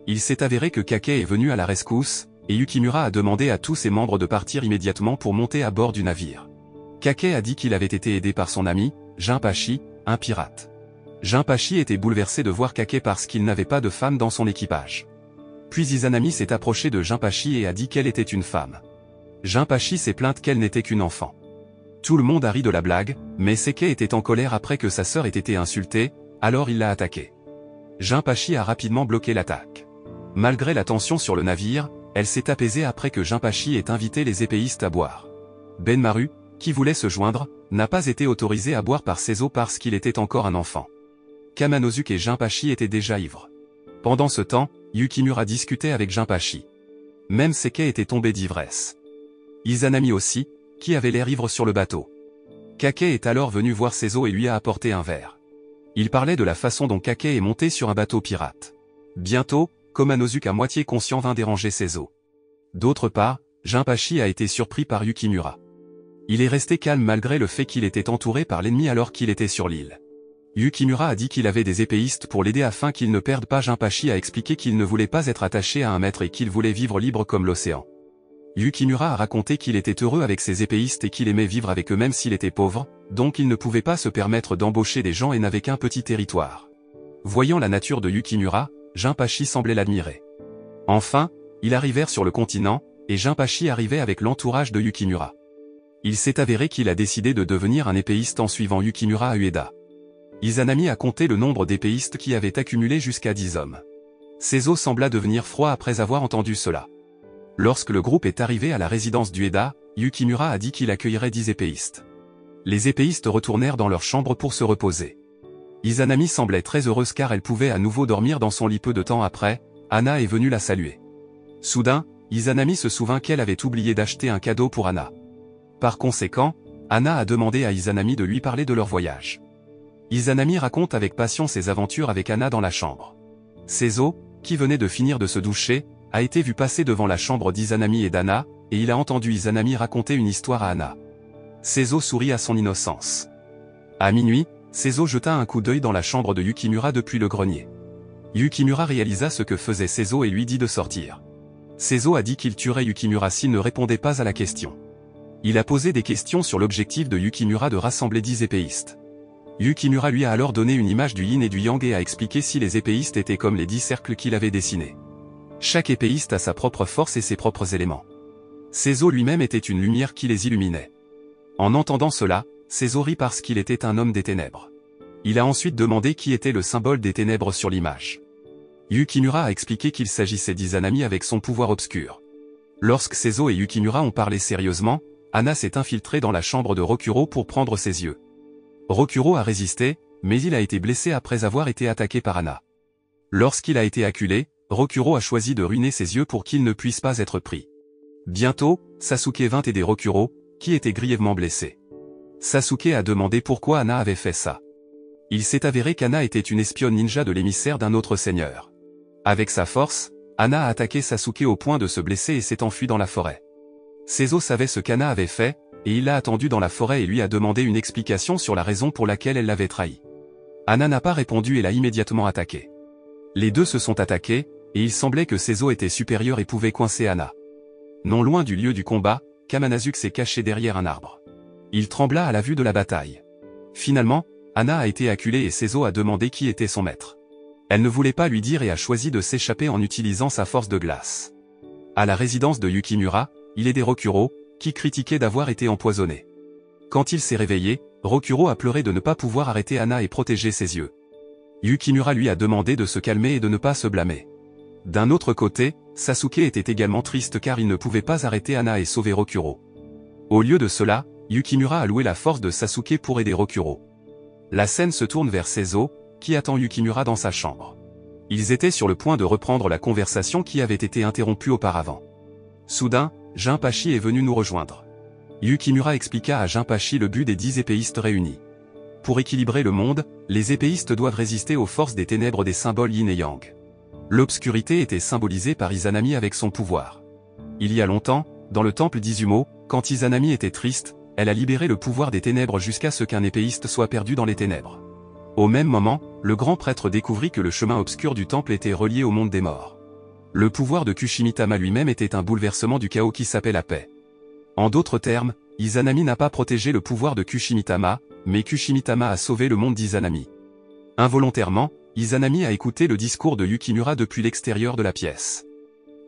S1: Il s'est avéré que Kake est venu à la rescousse, et Yukimura a demandé à tous ses membres de partir immédiatement pour monter à bord du navire. Kake a dit qu'il avait été aidé par son ami, Jinpachi, un pirate. Jinpachi était bouleversé de voir Kake parce qu'il n'avait pas de femme dans son équipage. Puis Izanami s'est approché de Jinpachi et a dit qu'elle était une femme. Jinpachi s'est plainte qu'elle n'était qu'une enfant. Tout le monde a ri de la blague, mais Seke était en colère après que sa sœur ait été insultée, alors il l'a attaquée. Jinpachi a rapidement bloqué l'attaque. Malgré la tension sur le navire, elle s'est apaisée après que Jinpachi ait invité les épéistes à boire. Benmaru, qui voulait se joindre, n'a pas été autorisé à boire par Seizo parce qu'il était encore un enfant. Kamanosuke et Jinpachi étaient déjà ivres. Pendant ce temps, Yukimura discutait avec Jinpachi. Même Seke était tombé d'ivresse. Izanami aussi, qui avait l'air ivre sur le bateau. Kake est alors venu voir Seizo et lui a apporté un verre. Il parlait de la façon dont Kake est monté sur un bateau pirate. Bientôt, Kamanosuke à moitié conscient vint déranger Seizo. D'autre part, Jinpachi a été surpris par Yukimura. Il est resté calme malgré le fait qu'il était entouré par l'ennemi alors qu'il était sur l'île. Yukimura a dit qu'il avait des épéistes pour l'aider afin qu'il ne perde pas. Jinpachi a expliqué qu'il ne voulait pas être attaché à un maître et qu'il voulait vivre libre comme l'océan. Yukimura a raconté qu'il était heureux avec ses épéistes et qu'il aimait vivre avec eux même s'il était pauvre, donc il ne pouvait pas se permettre d'embaucher des gens et n'avait qu'un petit territoire. Voyant la nature de Yukimura, Jinpachi semblait l'admirer. Enfin, ils arrivèrent sur le continent, et Jinpachi arrivait avec l'entourage de Yukimura. Il s'est avéré qu'il a décidé de devenir un épéiste en suivant Yukimura à Ueda. Izanami a compté le nombre d'épéistes qui avaient accumulé jusqu'à 10 hommes. Seizo sembla devenir froid après avoir entendu cela. Lorsque le groupe est arrivé à la résidence d'Ueda, Yukimura a dit qu'il accueillerait 10 épéistes. Les épéistes retournèrent dans leur chambre pour se reposer. Izanami semblait très heureuse car elle pouvait à nouveau dormir dans son lit peu de temps après, Anna est venue la saluer. Soudain, Izanami se souvint qu'elle avait oublié d'acheter un cadeau pour Anna. Par conséquent, Anna a demandé à Izanami de lui parler de leur voyage. Izanami raconte avec passion ses aventures avec Anna dans la chambre. Seizo, qui venait de finir de se doucher, a été vu passer devant la chambre d'Izanami et d'Anna, et il a entendu Izanami raconter une histoire à Anna. Seizo sourit à son innocence. À minuit, Seizo jeta un coup d'œil dans la chambre de Yukimura depuis le grenier. Yukimura réalisa ce que faisait Seizo et lui dit de sortir. Seizo a dit qu'il tuerait Yukimura s'il ne répondait pas à la question. Il a posé des questions sur l'objectif de Yukimura de rassembler 10 épéistes. Yukimura lui a alors donné une image du yin et du yang et a expliqué si les épéistes étaient comme les 10 cercles qu'il avait dessinés. Chaque épéiste a sa propre force et ses propres éléments. Seizo lui-même était une lumière qui les illuminait. En entendant cela, Seizo rit parce qu'il était un homme des ténèbres. Il a ensuite demandé qui était le symbole des ténèbres sur l'image. Yukimura a expliqué qu'il s'agissait d'Izanami avec son pouvoir obscur. Lorsque Seizo et Yukimura ont parlé sérieusement, Anna s'est infiltrée dans la chambre de Rokuro pour prendre ses yeux. Rokuro a résisté, mais il a été blessé après avoir été attaqué par Anna. Lorsqu'il a été acculé, Rokuro a choisi de ruiner ses yeux pour qu'il ne puisse pas être pris. Bientôt, Sasuke vint aider Rokuro, qui était grièvement blessé. Sasuke a demandé pourquoi Anna avait fait ça. Il s'est avéré qu'Anna était une espionne ninja de l'émissaire d'un autre seigneur. Avec sa force, Anna a attaqué Sasuke au point de se blesser et s'est enfuie dans la forêt. Seizo savait ce qu'Anna avait fait, et il l'a attendue dans la forêt et lui a demandé une explication sur la raison pour laquelle elle l'avait trahi. Anna n'a pas répondu et l'a immédiatement attaqué. Les deux se sont attaqués, et il semblait que Seizo était supérieur et pouvait coincer Anna. Non loin du lieu du combat, Kamanazuke s'est caché derrière un arbre. Il trembla à la vue de la bataille. Finalement, Anna a été acculée et Seizo a demandé qui était son maître. Elle ne voulait pas lui dire et a choisi de s'échapper en utilisant sa force de glace. À la résidence de Yukimura, il aidait Rokuro, qui critiquait d'avoir été empoisonné. Quand il s'est réveillé, Rokuro a pleuré de ne pas pouvoir arrêter Anna et protéger ses yeux. Yukimura lui a demandé de se calmer et de ne pas se blâmer. D'un autre côté, Sasuke était également triste car il ne pouvait pas arrêter Anna et sauver Rokuro. Au lieu de cela, Yukimura a loué la force de Sasuke pour aider Rokuro. La scène se tourne vers Seizo, qui attend Yukimura dans sa chambre. Ils étaient sur le point de reprendre la conversation qui avait été interrompue auparavant. Soudain, Jinpachi est venu nous rejoindre. Yukimura expliqua à Jinpachi le but des 10 épéistes réunis. Pour équilibrer le monde, les épéistes doivent résister aux forces des ténèbres des symboles yin et yang. L'obscurité était symbolisée par Izanami avec son pouvoir. Il y a longtemps, dans le temple d'Izumo, quand Izanami était triste, elle a libéré le pouvoir des ténèbres jusqu'à ce qu'un épéiste soit perdu dans les ténèbres. Au même moment, le grand prêtre découvrit que le chemin obscur du temple était relié au monde des morts. Le pouvoir de Kushimitama lui-même était un bouleversement du chaos qui s'appelle la paix. En d'autres termes, Izanami n'a pas protégé le pouvoir de Kushimitama, mais Kushimitama a sauvé le monde d'Izanami. Involontairement, Izanami a écouté le discours de Yukimura depuis l'extérieur de la pièce.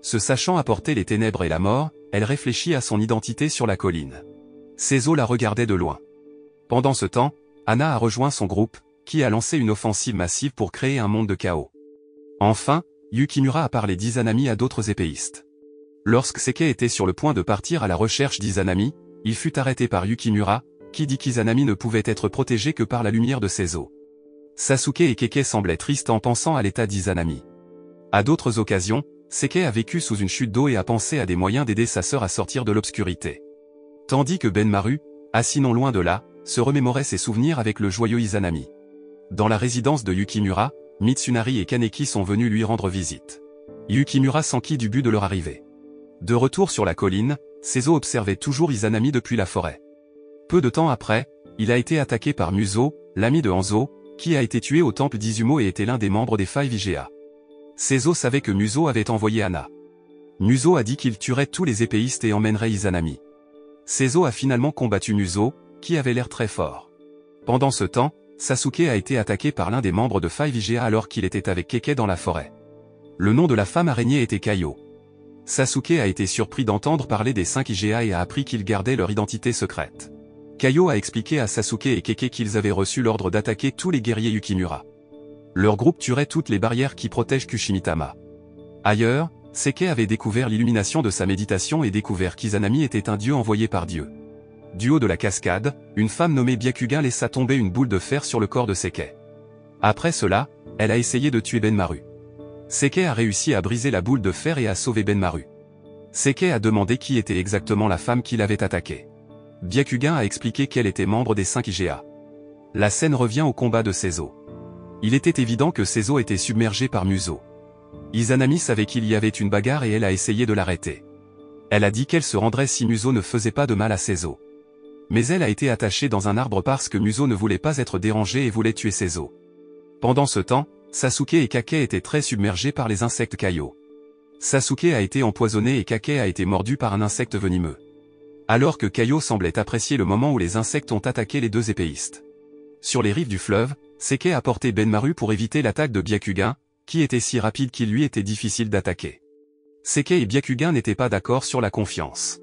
S1: Se sachant apporter les ténèbres et la mort, elle réfléchit à son identité sur la colline. Seizo la regardait de loin. Pendant ce temps, Anna a rejoint son groupe, qui a lancé une offensive massive pour créer un monde de chaos. Enfin, Yukimura a parlé d'Izanami à d'autres épéistes. Lorsque Seke était sur le point de partir à la recherche d'Izanami, il fut arrêté par Yukimura, qui dit qu'Izanami ne pouvait être protégé que par la lumière de Seizo. Sasuke et Keke semblaient tristes en pensant à l'état d'Izanami. À d'autres occasions, Seke a vécu sous une chute d'eau et a pensé à des moyens d'aider sa sœur à sortir de l'obscurité. Tandis que Benmaru, assis non loin de là, se remémorait ses souvenirs avec le joyeux Izanami. Dans la résidence de Yukimura, Mitsunari et Kaneki sont venus lui rendre visite. Yukimura s'enquit du but de leur arrivée. De retour sur la colline, Seizo observait toujours Izanami depuis la forêt. Peu de temps après, il a été attaqué par Muso, l'ami de Hanzo, qui a été tué au temple d'Izumo et était l'un des membres des 5 IGA. Seizo savait que Muso avait envoyé Anna. Muso a dit qu'il tuerait tous les épéistes et emmènerait Izanami. Seizo a finalement combattu Muso, qui avait l'air très fort. Pendant ce temps, Sasuke a été attaqué par l'un des membres de 5 IGA alors qu'il était avec Keke dans la forêt. Le nom de la femme araignée était Kaio. Sasuke a été surpris d'entendre parler des 5 IGA et a appris qu'ils gardaient leur identité secrète. Kaio a expliqué à Sasuke et Keke qu'ils avaient reçu l'ordre d'attaquer tous les guerriers Yukimura. Leur groupe tuerait toutes les barrières qui protègent Kushimitama. Ailleurs, Seke avait découvert l'illumination de sa méditation et découvert qu'Izanami était un dieu envoyé par Dieu. Du haut de la cascade, une femme nommée Byakugan laissa tomber une boule de fer sur le corps de Seke. Après cela, elle a essayé de tuer Benmaru. Seke a réussi à briser la boule de fer et à sauver Benmaru. Seke a demandé qui était exactement la femme qui l'avait attaqué. Byakugan a expliqué qu'elle était membre des 5 IGA. La scène revient au combat de Seizo. Il était évident que Seizo était submergé par Muso. Izanami savait qu'il y avait une bagarre et elle a essayé de l'arrêter. Elle a dit qu'elle se rendrait si Muso ne faisait pas de mal à Seizo. Mais elle a été attachée dans un arbre parce que Muso ne voulait pas être dérangé et voulait tuer Seizo. Pendant ce temps, Sasuke et Kake étaient très submergés par les insectes Kaio. Sasuke a été empoisonné et Kake a été mordu par un insecte venimeux. Alors que Kaio semblait apprécier le moment où les insectes ont attaqué les deux épéistes. Sur les rives du fleuve, Seke a porté Benmaru pour éviter l'attaque de Byakugan, qui était si rapide qu'il lui était difficile d'attaquer. Seke et Byakugan n'étaient pas d'accord sur la confiance.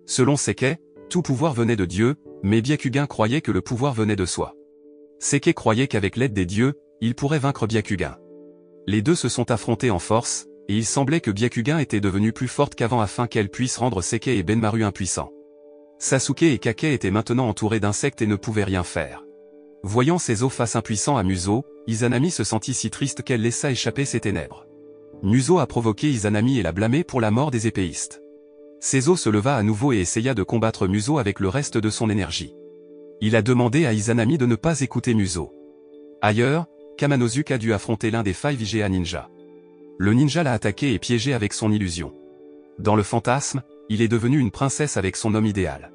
S1: Selon Seke, tout pouvoir venait de Dieu, mais Byakugan croyait que le pouvoir venait de soi. Seke croyait qu'avec l'aide des dieux, il pourrait vaincre Byakugan. Les deux se sont affrontés en force, et il semblait que Byakugan était devenue plus forte qu'avant afin qu'elle puisse rendre Seke et Benmaru impuissants. Sasuke et Kake étaient maintenant entourés d'insectes et ne pouvaient rien faire. Voyant Seizo face impuissant à Muso, Izanami se sentit si triste qu'elle laissa échapper ses ténèbres. Muso a provoqué Izanami et l'a blâmé pour la mort des épéistes. Seizo se leva à nouveau et essaya de combattre Muso avec le reste de son énergie. Il a demandé à Izanami de ne pas écouter Muso. Ailleurs, Kamanosuke a dû affronter l'un des 5Ga ninja. Le ninja l'a attaqué et piégé avec son illusion. Dans le fantasme, il est devenu une princesse avec son homme idéal.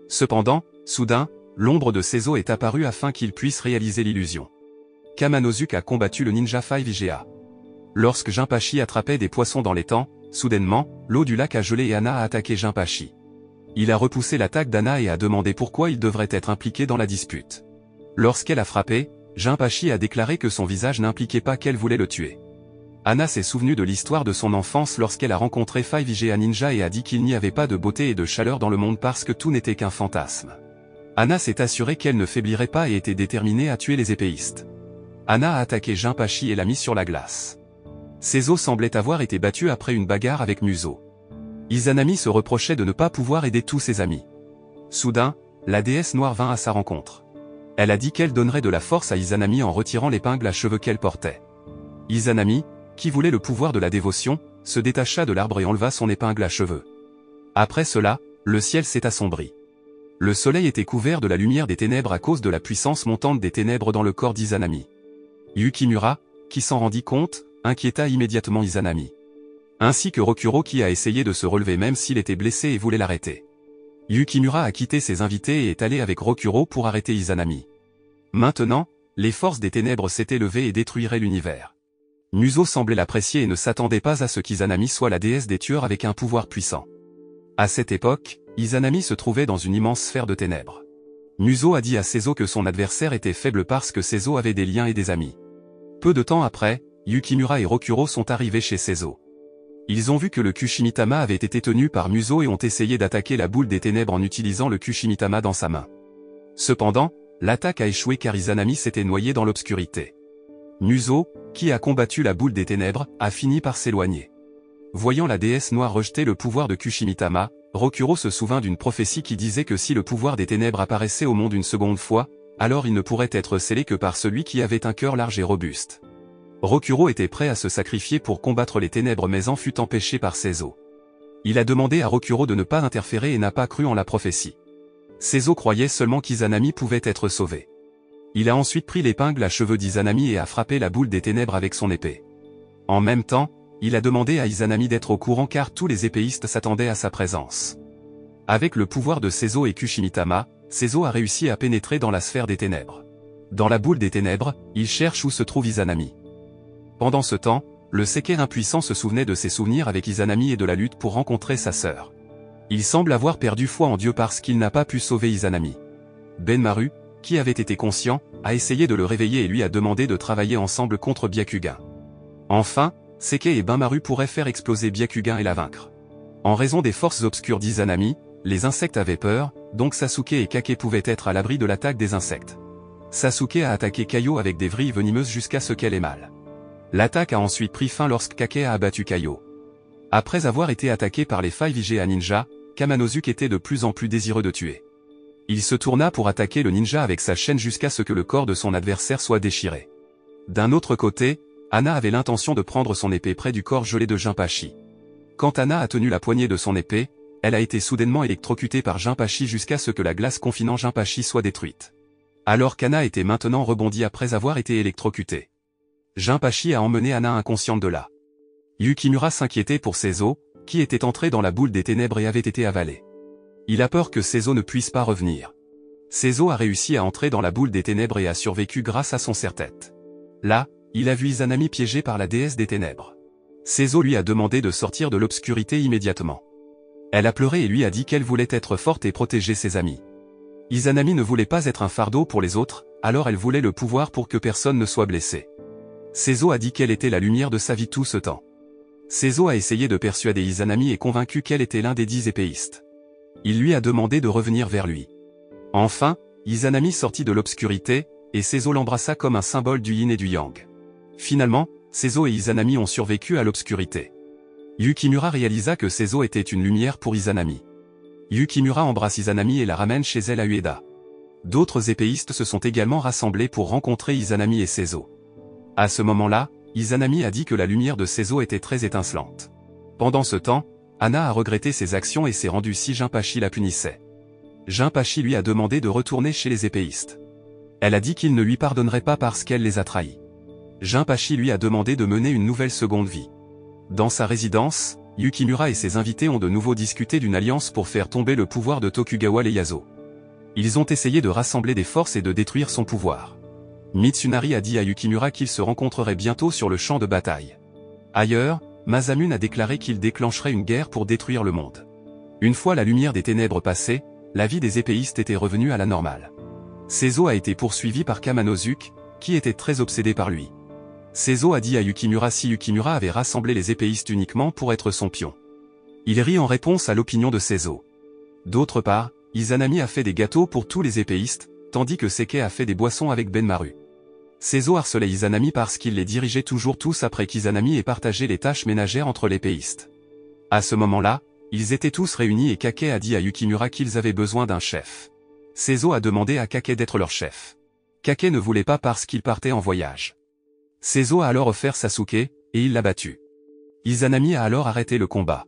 S1: Cependant, soudain, l'ombre de Seizo est apparue afin qu'il puisse réaliser l'illusion. Kamanosuke a combattu le ninja 5Ga. Lorsque Jinpachi attrapait des poissons dans l'étang, soudainement, l'eau du lac a gelé et Anna a attaqué Jinpachi. Il a repoussé l'attaque d'Anna et a demandé pourquoi il devrait être impliqué dans la dispute. Lorsqu'elle a frappé, Jinpachi a déclaré que son visage n'impliquait pas qu'elle voulait le tuer. Anna s'est souvenue de l'histoire de son enfance lorsqu'elle a rencontré 5Ga Ninja et a dit qu'il n'y avait pas de beauté et de chaleur dans le monde parce que tout n'était qu'un fantasme. Anna s'est assurée qu'elle ne faiblirait pas et était déterminée à tuer les épéistes. Anna a attaqué Jinpachi et l'a mis sur la glace. Seizo semblait avoir été battu après une bagarre avec Muso. Izanami se reprochait de ne pas pouvoir aider tous ses amis. Soudain, la déesse noire vint à sa rencontre. Elle a dit qu'elle donnerait de la force à Izanami en retirant l'épingle à cheveux qu'elle portait. Izanami, qui voulait le pouvoir de la dévotion, se détacha de l'arbre et enleva son épingle à cheveux. Après cela, le ciel s'est assombri. Le soleil était couvert de la lumière des ténèbres à cause de la puissance montante des ténèbres dans le corps d'Izanami. Yukimura, qui s'en rendit compte, inquiéta immédiatement Izanami. Ainsi que Rokuro qui a essayé de se relever même s'il était blessé et voulait l'arrêter. Yukimura a quitté ses invités et est allé avec Rokuro pour arrêter Izanami. Maintenant, les forces des ténèbres s'étaient levées et détruiraient l'univers. Muso semblait l'apprécier et ne s'attendait pas à ce qu'Izanami soit la déesse des tueurs avec un pouvoir puissant. À cette époque, Izanami se trouvait dans une immense sphère de ténèbres. Muso a dit à Seizo que son adversaire était faible parce que Seizo avait des liens et des amis. Peu de temps après, Yukimura et Rokuro sont arrivés chez Seizo. Ils ont vu que le Kushimitama avait été tenu par Muso et ont essayé d'attaquer la boule des ténèbres en utilisant le Kushimitama dans sa main. Cependant, l'attaque a échoué car Izanami s'était noyé dans l'obscurité. Muso, qui a combattu la boule des ténèbres, a fini par s'éloigner. Voyant la déesse noire rejeter le pouvoir de Kushimitama, Rokuro se souvint d'une prophétie qui disait que si le pouvoir des ténèbres apparaissait au monde une seconde fois, alors il ne pourrait être scellé que par celui qui avait un cœur large et robuste. Rokuro était prêt à se sacrifier pour combattre les ténèbres mais en fut empêché par Seizo. Il a demandé à Rokuro de ne pas interférer et n'a pas cru en la prophétie. Seizo croyait seulement qu'Izanami pouvait être sauvé. Il a ensuite pris l'épingle à cheveux d'Izanami et a frappé la boule des ténèbres avec son épée. En même temps, il a demandé à Izanami d'être au courant car tous les épéistes s'attendaient à sa présence. Avec le pouvoir de Seizo et Kushimitama, Seizo a réussi à pénétrer dans la sphère des ténèbres. Dans la boule des ténèbres, il cherche où se trouve Izanami. Pendant ce temps, le Seker impuissant se souvenait de ses souvenirs avec Izanami et de la lutte pour rencontrer sa sœur. Il semble avoir perdu foi en Dieu parce qu'il n'a pas pu sauver Izanami. Benmaru, qui avait été conscient, a essayé de le réveiller et lui a demandé de travailler ensemble contre Byakugan. Enfin, Seke et Benmaru pourraient faire exploser Byakugan et la vaincre. En raison des forces obscures d'Izanami, les insectes avaient peur, donc Sasuke et Kake pouvaient être à l'abri de l'attaque des insectes. Sasuke a attaqué Kaio avec des vrilles venimeuses jusqu'à ce qu'elle ait mal. L'attaque a ensuite pris fin lorsque Kake a abattu Kaio. Après avoir été attaqué par les 5Ga ninja, Kamanosuke était de plus en plus désireux de tuer. Il se tourna pour attaquer le ninja avec sa chaîne jusqu'à ce que le corps de son adversaire soit déchiré. D'un autre côté, Anna avait l'intention de prendre son épée près du corps gelé de Jinpachi. Quand Anna a tenu la poignée de son épée, elle a été soudainement électrocutée par Jinpachi jusqu'à ce que la glace confinant Jinpachi soit détruite. Alors qu'Anna était maintenant rebondie après avoir été électrocutée. Jinpachi a emmené Anna inconsciente de là. Yukimura s'inquiétait pour Seizo, qui était entré dans la boule des ténèbres et avait été avalé. Il a peur que Seizo ne puisse pas revenir. Seizo a réussi à entrer dans la boule des ténèbres et a survécu grâce à son serre-tête. Là, il a vu Izanami piégé par la déesse des ténèbres. Seizo lui a demandé de sortir de l'obscurité immédiatement. Elle a pleuré et lui a dit qu'elle voulait être forte et protéger ses amis. Izanami ne voulait pas être un fardeau pour les autres, alors elle voulait le pouvoir pour que personne ne soit blessé. Seizo a dit qu'elle était la lumière de sa vie tout ce temps. Seizo a essayé de persuader Izanami et convaincu qu'elle était l'un des 10 épéistes. Il lui a demandé de revenir vers lui. Enfin, Izanami sortit de l'obscurité, et Seizo l'embrassa comme un symbole du yin et du yang. Finalement, Seizo et Izanami ont survécu à l'obscurité. Yukimura réalisa que Seizo était une lumière pour Izanami. Yukimura embrasse Izanami et la ramène chez elle à Ueda. D'autres épéistes se sont également rassemblés pour rencontrer Izanami et Seizo. À ce moment-là, Izanami a dit que la lumière de Seizo était très étincelante. Pendant ce temps, Hana a regretté ses actions et s'est rendue si Jinpachi la punissait. Jinpachi lui a demandé de retourner chez les épéistes. Elle a dit qu'il ne lui pardonnerait pas parce qu'elle les a trahis. Jinpachi lui a demandé de mener une nouvelle seconde vie. Dans sa résidence, Yukimura et ses invités ont de nouveau discuté d'une alliance pour faire tomber le pouvoir de Tokugawa Ieyasu. Ils ont essayé de rassembler des forces et de détruire son pouvoir. Mitsunari a dit à Yukimura qu'ils se rencontreraient bientôt sur le champ de bataille. Ailleurs, Masamune a déclaré qu'il déclencherait une guerre pour détruire le monde. Une fois la lumière des ténèbres passée, la vie des épéistes était revenue à la normale. Seizo a été poursuivi par Kamanosuke, qui était très obsédé par lui. Seizo a dit à Yukimura si Yukimura avait rassemblé les épéistes uniquement pour être son pion. Il rit en réponse à l'opinion de Seizo. D'autre part, Izanami a fait des gâteaux pour tous les épéistes, tandis que Seke a fait des boissons avec Benmaru. Seizo harcelait Izanami parce qu'il les dirigeait toujours tous après qu'Izanami ait partagé les tâches ménagères entre l'épéiste. À ce moment-là, ils étaient tous réunis et Kake a dit à Yukimura qu'ils avaient besoin d'un chef. Seizo a demandé à Kake d'être leur chef. Kake ne voulait pas parce qu'il partait en voyage. Seizo a alors offert Sasuke, et il l'a battu. Izanami a alors arrêté le combat.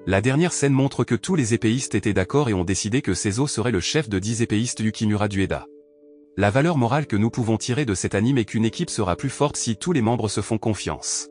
S1: La dernière scène montre que tous les épéistes étaient d'accord et ont décidé que Seizo serait le chef de 10 épéistes Yukimura d'Ueda. La valeur morale que nous pouvons tirer de cet anime est qu'une équipe sera plus forte si tous les membres se font confiance.